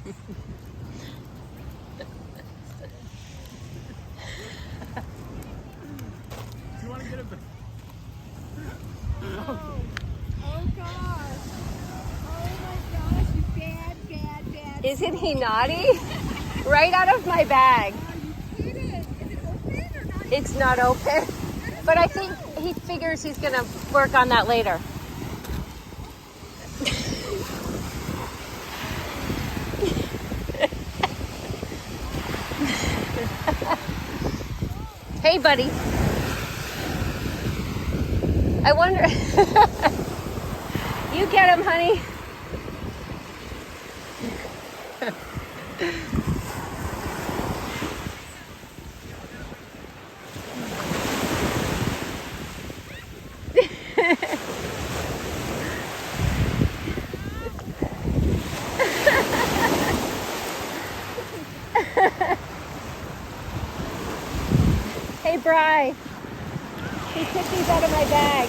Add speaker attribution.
Speaker 1: You want to get a bit?
Speaker 2: Oh gosh. Oh my gosh, you bad.
Speaker 3: Isn't he naughty? Right out of my bag.
Speaker 2: Oh, you kidding. Is it open or not?
Speaker 3: It's not open, but I think he figures he's gonna work on that later. Hey, buddy. I wonder. You get him, honey. Hey, Bri. He took these out of my bag.